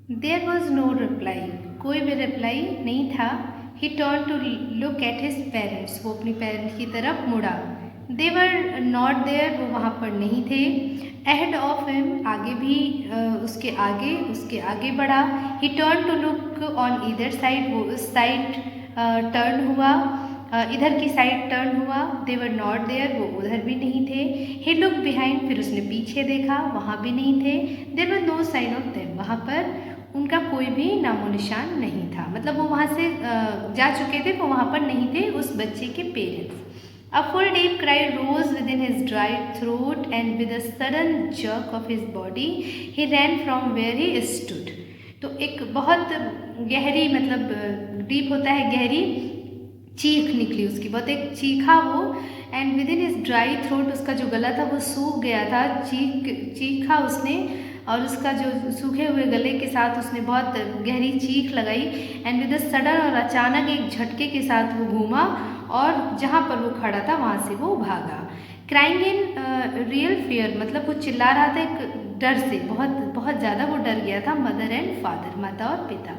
There was no reply, कोई भी reply नहीं था। He turn to look at his parents, वो अपनी पेरेंट्स की तरफ मुड़ा। दे वर नॉट देयर, वो वहाँ पर नहीं थे। अहेड ऑफ हिम, आगे भी उसके आगे बढ़ा। He turn to look on either side, वो उस साइड टर्न हुआ, इधर की साइड टर्न हुआ। दे वर नॉट देयर, वो उधर भी नहीं थे। ही लुक बिहाइंड, फिर उसने पीछे देखा, वहाँ भी नहीं थे। There were no sign of them, वहाँ पर उनका कोई भी नामो निशान नहीं था, मतलब वो वहाँ से जा चुके थे, वो वहाँ पर नहीं थे उस बच्चे के parents. A full deep cry rose within his dry throat, and with a sudden jerk of his body, he ran from where he stood. तो एक बहुत गहरी, मतलब डीप होता है गहरी, चीख निकली उसकी, बहुत एक चीखा वो। And with in his dry throat, उसका जो गला था वो सूख गया था, चीखा उसने, और उसका जो सूखे हुए गले के साथ उसने बहुत गहरी चीख लगाई। एंड विद अ सडन, और अचानक एक झटके के साथ वो घूमा, और जहाँ पर वो खड़ा था वहाँ से वो भागा। क्राइंग इन रियल फियर, मतलब वो चिल्ला रहा था एक डर से, बहुत बहुत ज़्यादा वो डर गया था। मदर एंड फादर, माता और पिता।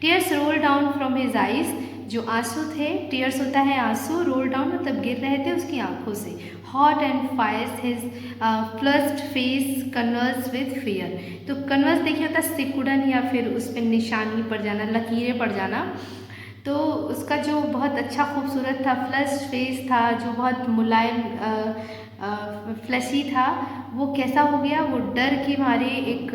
Tears roll down from his eyes, जो आंसू थे, टीयर्स होता है आंसू, रोल डाउन मतलब गिर रहे थे उसकी आंखों से। Hot and fires his flushed face converse with fear, तो कन्वर्स देखिए होता है सिकुड़न, या फिर उस पर निशानी पड़ जाना, लकीरें पड़ जाना। तो उसका जो बहुत अच्छा खूबसूरत था, फ्लश फेस था, जो बहुत मुलायम फ्लशी था, वो कैसा हो गया, वो डर के मारे, एक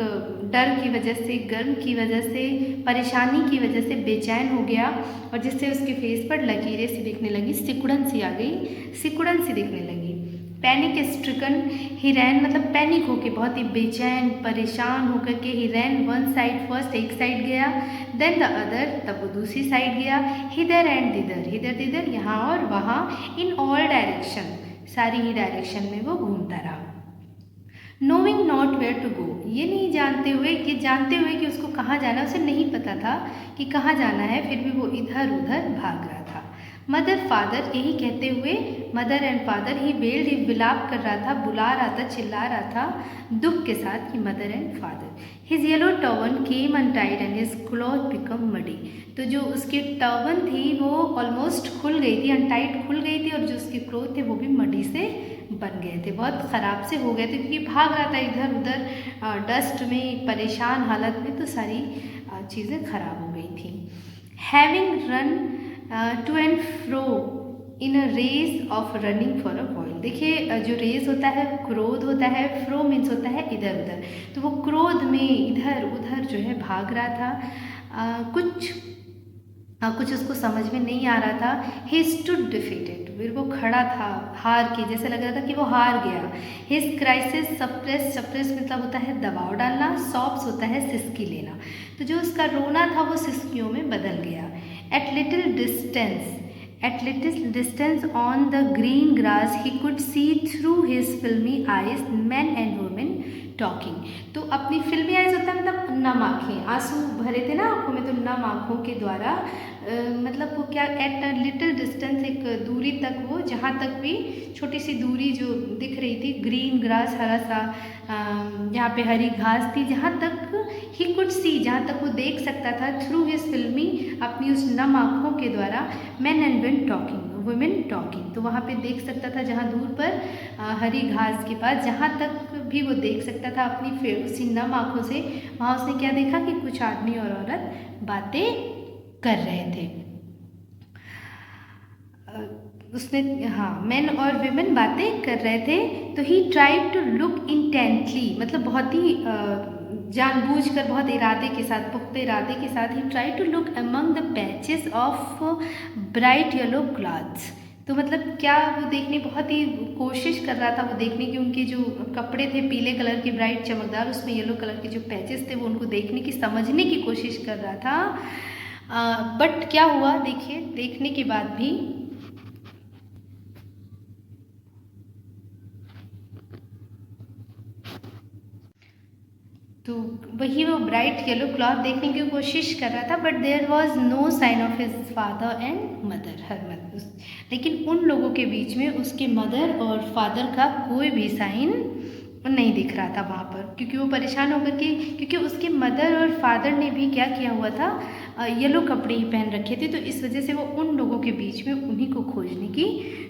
डर की वजह से, गर्म की वजह से, परेशानी की वजह से बेचैन हो गया, और जिससे उसके फेस पर लकीरें सी दिखने लगी, सिकुड़न सी आ गई, सिकुड़न सी दिखने लगी। पैनिक स्ट्रिकन ही रैन, मतलब पैनिक होके, बहुत ही बेचैन परेशान होकर के, ही रैन वन साइड, फर्स्ट एक साइड गया, देन द अदर, तब वो दूसरी साइड गया, हिदर एंड दिदर, हिदर दिदर, यहाँ और वहाँ, इन ऑल डायरेक्शन, सारी ही डायरेक्शन में वो घूमता रहा। Knowing not where to go, ये नहीं जानते हुए कि उसको कहाँ जाना, उसे नहीं पता था कि कहाँ जाना है, फिर भी वो इधर उधर भाग रहा था। मदर फादर, यही कहते हुए mother and father, he wailed, ही विलाप कर रहा था, बुला रहा था, चिल्ला रहा था दुख के साथ कि mother and father. His yellow turban came untied and his cloth become muddy, तो जो उसकी टर्बन थी वो ऑलमोस्ट खुल गई थी, अनटाइड खुल गई थी, और जो उसके क्लॉथ थे वो भी मडी से बन गए थे, बहुत ख़राब से हो गए थे, क्योंकि भाग रहा था इधर उधर डस्ट में, परेशान हालत में, तो सारी चीज़ें ख़राब हो गई थी। Having run to and fro in a race of running for a boy, देखिए जो रेस होता है, क्रोध होता है, फ्रो मीन्स होता है इधर उधर, तो वो क्रोध में इधर उधर जो है भाग रहा था। कुछ उसको समझ में नहीं आ रहा था। ही स्टूड डिफीटेड, फिर वो खड़ा था हार के, जैसे लग रहा था कि वो हार गया। हिज क्राइसिस सप्रेस, सप्रेस मतलब होता है दबाव डालना, सॉप्स होता है सिसकी लेना, तो जो उसका रोना था वो सिसकियों में बदल गया। At little distance on the green grass he could see through his filmy eyes men and women talking, तो अपनी फिल्मी आइज होता है मतलब नम आँखें, आंसू भरे थे ना आँखों में, तो नम आँखों के द्वारा मतलब वो क्या, एट अ लिटिल डिस्टेंस, एक दूरी तक, वो जहाँ तक भी छोटी सी दूरी जो दिख रही थी, ग्रीन ग्रास, हरा सा जहाँ पे हरी घास थी, जहाँ तक ही कुड सी, जहाँ तक वो देख सकता था, थ्रू हिज फिल्मी, अपनी उस नम आँखों के द्वारा, मैन एंड वुमेन टॉकिंग, तो वहाँ पे देख सकता था, जहाँ दूर पर हरी घास के पास, जहाँ तक भी वो देख सकता था अपनी उसी नम आँखों से, वहाँ उसने क्या देखा कि कुछ आदमी और औरत बातें कर रहे थे। उसने, हाँ, मेन और विमेन बातें कर रहे थे, तो he tried to look intently, मतलब बहुत ही जानबूझकर, बहुत इरादे के साथ, पुख्ते इरादे के साथ, he tried to look among the patches of bright yellow clothes, तो मतलब क्या, वो देखने, बहुत ही कोशिश कर रहा था वो देखने की, उनके जो कपड़े थे पीले कलर के ब्राइट चमकदार, उसमें येलो कलर के जो पैचेस थे वो उनको देखने की, समझने की कोशिश कर रहा था। बट क्या हुआ, देखिए, देखने के बाद भी तो वही वो ब्राइट येलो क्लॉथ देखने की कोशिश कर रहा था, but there was no sign of his father and mother, her mother, लेकिन उन लोगों के बीच में उसके मदर और फादर का कोई भी साइन नहीं दिख रहा था वहाँ पर, क्योंकि वो परेशान होकर के, क्योंकि उसके मदर और फादर ने भी क्या किया हुआ था, येलो कपड़े ही पहन रखे थे, तो इस वजह से वो उन लोगों के बीच में उन्हीं को खोजने की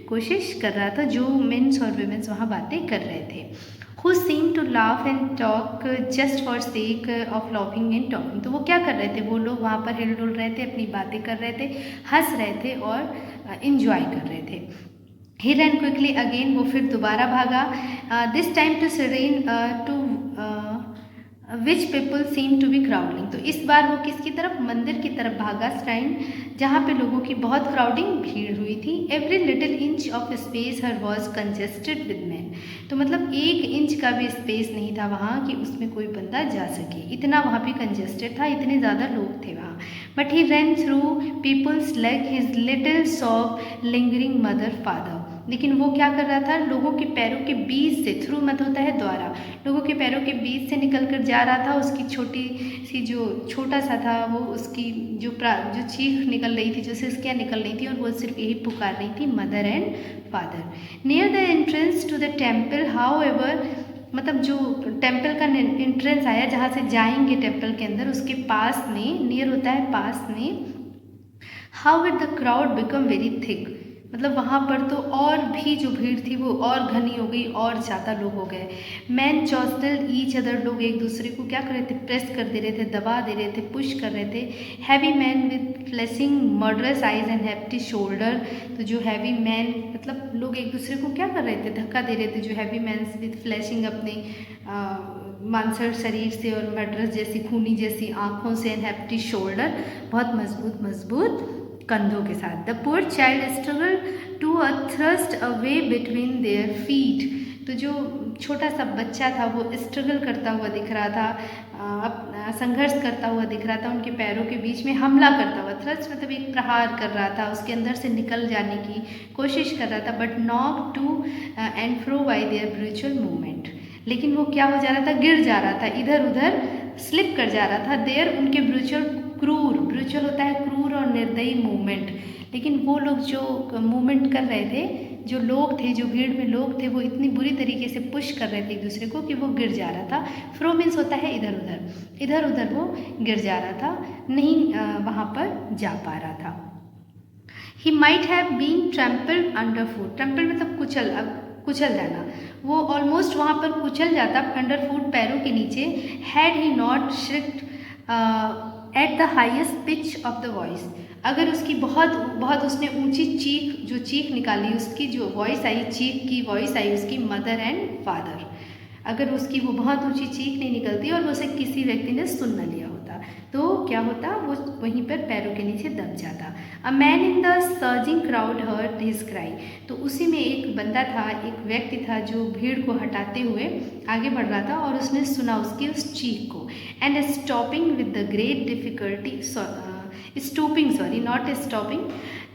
कोशिश कर रहा था जो मेंस और वीमेंस वहाँ बातें कर रहे थे। Who seemed to laugh and talk just for sake of laughing and talking। तो वो क्या कर रहे थे, वो लोग वहाँ पर हिल डुल रहे थे, अपनी बातें कर रहे थे, हंस रहे थे और इंजॉय कर रहे थे। He ran quickly again, वो फिर दोबारा भागा, this time to serene to which people seem to be crowding. तो इस बार वो किसकी तरफ, मंदिर की तरफ भागा, श्राइन, जहाँ पे लोगों की बहुत क्राउडिंग भीड़ हुई थी। Every little inch of space her was congested with man. तो मतलब 1 इंच का भी स्पेस नहीं था वहाँ कि उसमें कोई बंदा जा सके, इतना वहाँ पे कंजेस्टेड था, इतने ज़्यादा लोग थे वहाँ। But he run through peoples leg his little soft lingering mother father. लेकिन वो क्या कर रहा था, लोगों के पैरों के बीच से, थ्रू मत होता है द्वारा, लोगों के पैरों के बीच से निकल कर जा रहा था। उसकी छोटी सी जो छोटा सा था वो, उसकी जो चीख निकल रही थी, जो सिसकियाँ निकल रही थी, और वो सिर्फ यही पुकार रही थी, mother and father. Near the entrance to the temple however, मतलब जो टेम्पल का एंट्रेंस आया, जहाँ से जाएंगे टेम्पल के अंदर, उसके पास में, नियर होता है पास में, how it the crowd become very thick. मतलब वहाँ पर तो और भी जो भीड़ थी वो और घनी हो गई, और ज़्यादा लोग हो गए। मैन जॉस्टल ईच अदर, लोग एक दूसरे को क्या कर रहे थे, प्रेस कर दे रहे थे, दबा दे रहे थे, पुश कर रहे थे। Heavy man with flashing murderous eyes and hefty shoulder. तो जो हैवी मैन, मतलब लोग एक दूसरे को क्या कर रहे थे, धक्का दे रहे थे, जो हैवी मैन विद फ्लैशिंग, अपने मांसल शरीर से और मर्डरस जैसी, खूनी जैसी आँखों से, एंड हैप्टी शोल्डर, बहुत मजबूत मजबूत कंधों के साथ। The poor child struggle to a thrust away between their feet. तो जो छोटा सा बच्चा था वो स्ट्रगल करता हुआ दिख रहा था, संघर्ष करता हुआ दिख रहा था, उनके पैरों के बीच में हमला करता हुआ। थ्रस्ट मतलब एक प्रहार कर रहा था, उसके अंदर से निकल जाने की कोशिश कर रहा था। But knock to and fro by their brutal movement. लेकिन वो क्या हो जा रहा था, गिर जा रहा था, इधर उधर स्लिप कर जा रहा था। देयर उनके ब्रूचुअल, क्रूर, ब्रूचुअल होता है क्रूर और निर्दयी मूवमेंट। लेकिन वो लोग जो मूवमेंट कर रहे थे, जो लोग थे, जो भीड़ में लोग थे, वो इतनी बुरी तरीके से पुश कर रहे थे एक दूसरे को कि वो गिर जा रहा था। फ्रो मीन्स होता है इधर उधर, इधर उधर वो गिर जा रहा था, नहीं वहाँ पर जा पा रहा था। He might have been trampled under foot. Trample मतलब कुचल जाना, वो ऑलमोस्ट वहाँ पर कुचल जाता अंडर फुट, पैरों के नीचे। Had he not shrieked at the highest pitch of the voice. अगर उसकी बहुत उसने ऊंची चीख, जो चीख निकाली, उसकी जो वॉइस आई, चीख की वॉइस आई उसकी, मदर एंड फादर, अगर उसकी वो बहुत ऊंची चीख नहीं निकलती और उसे किसी व्यक्ति ने सुन न लिया होता, तो क्या होता, वो वहीं पर पैरों के नीचे दब जाता। A man in the surging crowd heard his cry. तो उसी में एक बंदा था, एक व्यक्ति था जो भीड़ को हटाते हुए आगे बढ़ रहा था, और उसने सुना उसकी उस चीख को। And stopping with the great difficulty, stooping, sorry, not stopping,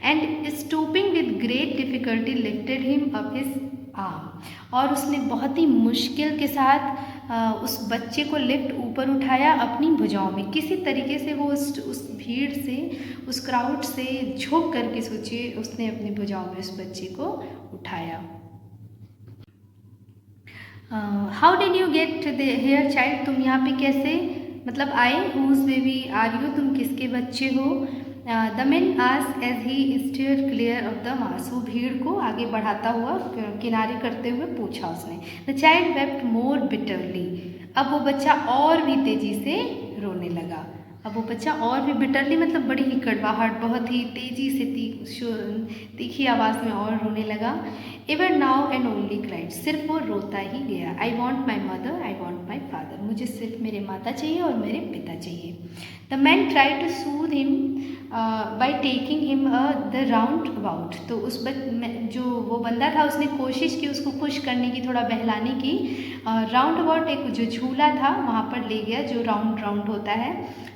and stooping with great difficulty lifted him up his arm। और उसने बहुत ही मुश्किल के साथ उस बच्चे को लिफ्ट ऊपर उठाया अपनी भुजाओं में। किसी तरीके से वो उस भीड़ से, उस क्राउड से झुक करके, सोचिए, उसने अपनी भुजाओं में उस बच्चे को उठाया। How did you get here child, तुम यहाँ पे कैसे मतलब आए। हुज बेबी आर यू, तुम किसके बच्चे हो। The man asked as he steered clear of the mass. वो भीड़ को आगे बढ़ाता हुआ, किनारे करते हुए पूछा उसने। The child wept more bitterly. अब वो बच्चा और भी तेजी से रोने लगा। अब वो बच्चा और भी बिटरली मतलब बड़ी ही कड़वाहट, बहुत ही तेजी से तीखी आवाज़ में और रोने लगा। Ever now and only cried, सिर्फ वो रोता ही गया। I want my mother, I want my father, मुझे सिर्फ मेरे माता चाहिए और मेरे पिता चाहिए। The man try to soothe him by taking him the round about. तो जो वो बंदा था उसने कोशिश की उसको खुश करने की, थोड़ा बहलाने की। राउंड अबाउट एक जो झूला था वहाँ पर ले गया, जो राउंड राउंड होता है।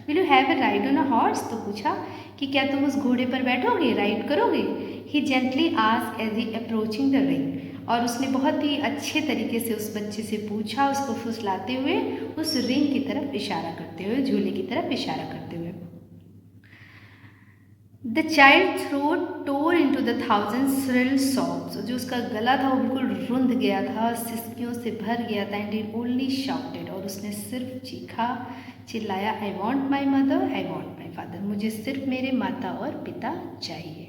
Will you have a ride on a horse, तो पूछा कि क्या तुम उस घोड़े पर बैठोगे, राइड करोगे। He gently asked as he approaching the ring. और उसने बहुत ही अच्छे तरीके से उस बच्चे से पूछा, उसको फुसलाते हुए, उस रिंग की तरफ इशारा करते हुए, झूले की तरफ इशारा करते हुए। The child throat tore into the thousand shrill sobs, जो उसका गला था वो बिल्कुल रुंध गया था, सिसकियों से भर गया था। एंड ही ओनली शाउटेड, और उसने सिर्फ चीखा, चिल्लाया, I want my mother, I want my father, मुझे सिर्फ मेरे माता और पिता चाहिए।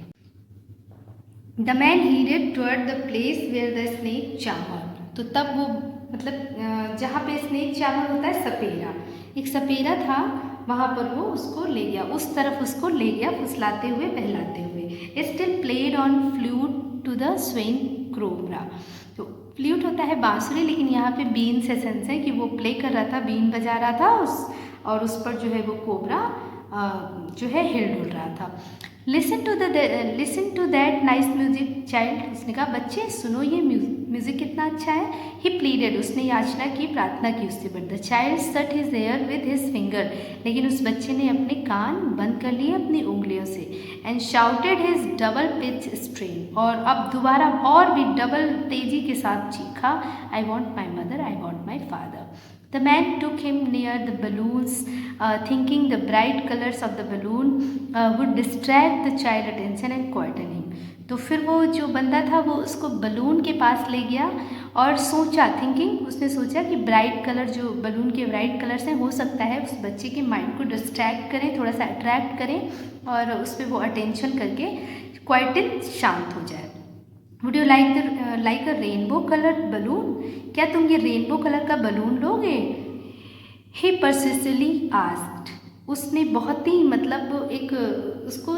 The man headed toward the place where the snake charmer, तो तब वो मतलब जहाँ पे स्नेक चामर होता है, सपेरा, एक सपेरा था, वहाँ पर वो उसको ले गया, उस तरफ उसको ले गया, फुसलाते हुए, बहलाते हुए। Still played on flute to the स्वेन क्रोमरा, तो फ्लूट होता है बांसुरी, लेकिन यहाँ पे बीन से सेंस है कि वो प्ले कर रहा था, बीन बजा रहा था और उस पर जो है वो कोबरा जो है हिल डुल रहा था। Listen to that nice music child, उसने कहा बच्चे सुनो ये म्यूजिक कितना अच्छा है। ही प्लीडेड, उसने याचना की, प्रार्थना की उससे। बट द चाइल्ड सट his air with his finger, लेकिन उस बच्चे ने अपने कान बंद कर लिए अपनी उंगलियों से। And shouted his double pitch strain, और अब दोबारा और भी डबल तेजी के साथ चीखा, आई want my mother, I want my father. The man took him near the balloons, thinking the bright colors of the balloon would distract the child attention and quieten him. तो फिर वो जो बंदा था वो उसको बलून के पास ले गया और सोचा, थिंकिंग, उसने सोचा कि ब्राइट कलर, जो बलून के ब्राइट कलर्स हैं, हो सकता है उस बच्चे के माइंड को डिस्ट्रैक्ट करें, थोड़ा सा अट्रैक्ट करें और उस पर वो अटेंशन करके क्वाइटन, शांत हो जाए। Would you like a rainbow colour balloon, क्या तुम ये रेनबो कलर का बलून लोगे? ही persistently asked, उसने बहुत ही मतलब एक उसको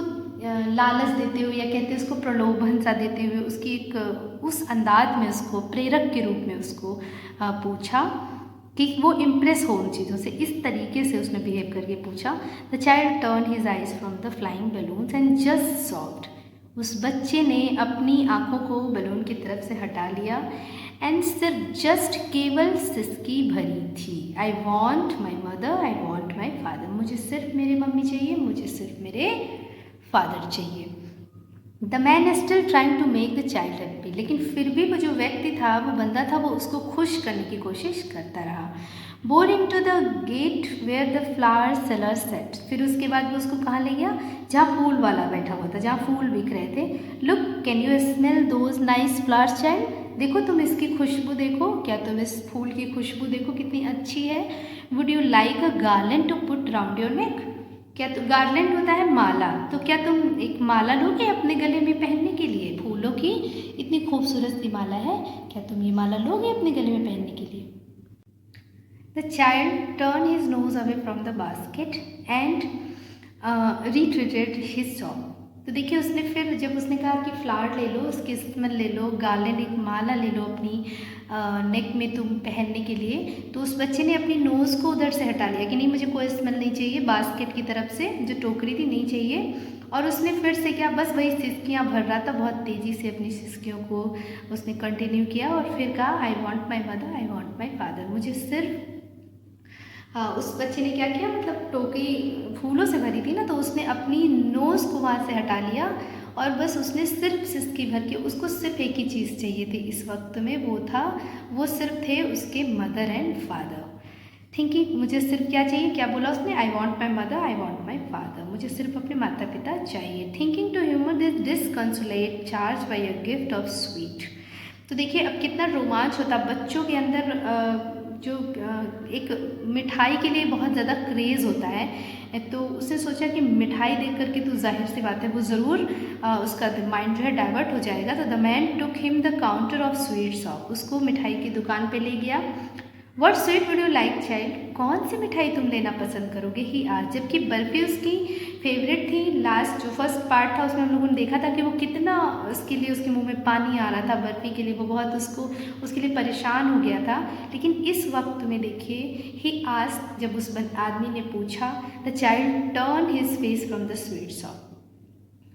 लालच देते हुए, या कहते हैं उसको प्रलोभन सा देते हुए, उसकी एक उस अंदाज में उसको प्रेरक के रूप में उसको पूछा कि वो इम्प्रेस हो उन चीज़ों से। इस तरीके से उसने बिहेव करके पूछा। The child turn his eyes from the flying balloons and just soft, उस बच्चे ने अपनी आँखों को बलून की तरफ से हटा लिया एंड सिर्फ जस्ट केवल सिसकी भरी थी, आई want my mother, I want my father, मुझे सिर्फ मेरे मम्मी चाहिए, मुझे सिर्फ मेरे फादर चाहिए। The man still trying to make the child happy, लेकिन फिर भी वो जो व्यक्ति था, वो बंदा था, वो उसको खुश करने की कोशिश करता रहा। Bore into the gate where the flower seller set, फिर उसके बाद वो उसको कहाँ ले गया, जहाँ फूल वाला बैठा हुआ था, जहाँ फूल बिक रहे थे। Look can you smell those nice flowers child, देखो तुम इसकी खुशबू देखो, क्या तुम इस फूल की खुशबू देखो कितनी अच्छी है। Would you like a garland to put round your neck, क्या तो गार्लैंड होता है माला, तो क्या तुम एक माला लोगे अपने गले में पहनने के लिए, फूलों की इतनी खूबसूरत सी माला है, क्या तुम ये माला लोगे अपने गले में पहनने के लिए? The child turn his nose away from the basket and retreated his shop, तो देखिए उसने फिर जब उसने कहा कि फ्लावर ले लो, उसकी स्मेल ले लो, गार्लैंड एक माला ले लो अपनी नेक में तुम पहनने के लिए, तो उस बच्चे ने अपनी नोज़ को उधर से हटा लिया कि नहीं मुझे कोई स्मेल नहीं चाहिए, बास्केट की तरफ से जो टोकरी थी नहीं चाहिए। और उसने फिर से क्या, बस वही सिसकियाँ भर रहा था, बहुत तेज़ी से अपनी सिसकियों को उसने कंटिन्यू किया और फिर कहा आई want my mother, I want my father, मुझे सिर्फ उस बच्चे ने क्या किया, मतलब टोकरी फूलों से भरी थी ना, तो उसने अपनी नोज़ को वहाँ से हटा लिया और बस उसने सिर्फ सिसकी भर के, उसको सिर्फ एक ही चीज़ चाहिए थी इस वक्त में, वो सिर्फ थे उसके मदर एंड फादर। थिंकिंग, मुझे सिर्फ क्या चाहिए, क्या बोला उसने, I want my mother, I want my father, मुझे सिर्फ अपने माता पिता चाहिए। Thinking to humour this disconsolate charge by a gift of sweet, तो देखिए अब कितना रोमांच होता बच्चों के अंदर, जो एक मिठाई के लिए बहुत ज़्यादा क्रेज़ होता है, तो उसने सोचा कि मिठाई देख करके तो जाहिर सी बात है वो ज़रूर उसका माइंड जो है डाइवर्ट हो जाएगा। तो the man took him the counter of sweet shop, उसको मिठाई की दुकान पे ले गया। What sweet would you like child, कौन सी मिठाई तुम लेना पसंद करोगे, ही आज, जबकि बर्फ़ी उसकी फेवरेट थी। लास्ट जो फर्स्ट पार्ट था उसमें हम लोगों ने देखा था कि वो कितना उसके लिए, उसके मुंह में पानी आ रहा था बर्फ़ी के लिए, वो बहुत उसके लिए परेशान हो गया था। लेकिन इस वक्त में देखिए, ही आस्क्ड, जब उस आदमी ने पूछा, the child turn his face from the sweet shop,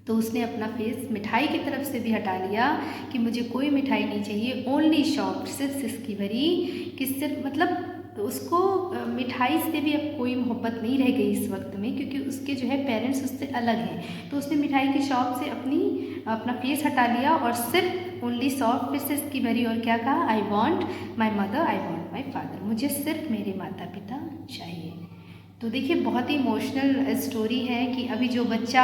तो उसने अपना फेस मिठाई की तरफ से भी हटा लिया कि मुझे कोई मिठाई नहीं चाहिए, ओनली शॉप, सिर्फ सिसकी भरी, कि सिर्फ मतलब उसको मिठाई से भी अब कोई मोहब्बत नहीं रह गई इस वक्त में, क्योंकि उसके जो है पेरेंट्स उससे अलग हैं। तो उसने मिठाई की शॉप से अपना फेस हटा लिया और सिर्फ ओनली सॉफ्ट फिशेस की भरी, और क्या कहा, आई want my mother, I want my father, मुझे सिर्फ मेरे माता पिता चाहिए। तो देखिए बहुत ही इमोशनल स्टोरी है कि अभी जो बच्चा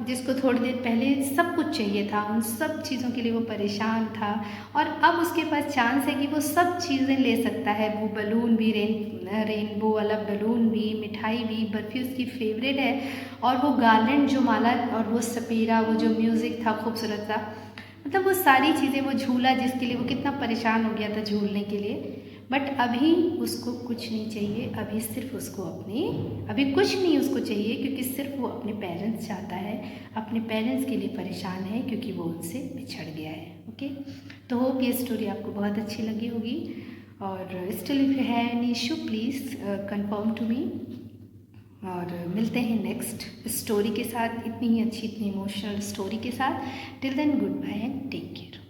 जिसको थोड़ी देर पहले सब कुछ चाहिए था, उन सब चीज़ों के लिए वो परेशान था और अब उसके पास चांस है कि वो सब चीज़ें ले सकता है। वो बलून भी, रेनबो वाला बलून भी, मिठाई भी, बर्फ़ी उसकी फेवरेट है और वो गार्लैंड जो माला और वो सपेरा, वो जो म्यूज़िक था खूबसूरत सा, मतलब वो सारी चीज़ें, वो झूला जिसके लिए वो कितना परेशान हो गया था झूलने के लिए, बट अभी उसको कुछ नहीं चाहिए। अभी सिर्फ उसको अभी कुछ नहीं उसको चाहिए क्योंकि सिर्फ वो अपने पेरेंट्स चाहता है, अपने पेरेंट्स के लिए परेशान है क्योंकि वो उनसे बिछड़ गया है। ओके, तो होप ये स्टोरी आपको बहुत अच्छी लगी होगी और still if you have any issue please confirm to me और मिलते हैं नेक्स्ट स्टोरी के साथ, इतनी ही अच्छी, इतनी इमोशनल स्टोरी के साथ। Till then goodbye and take care.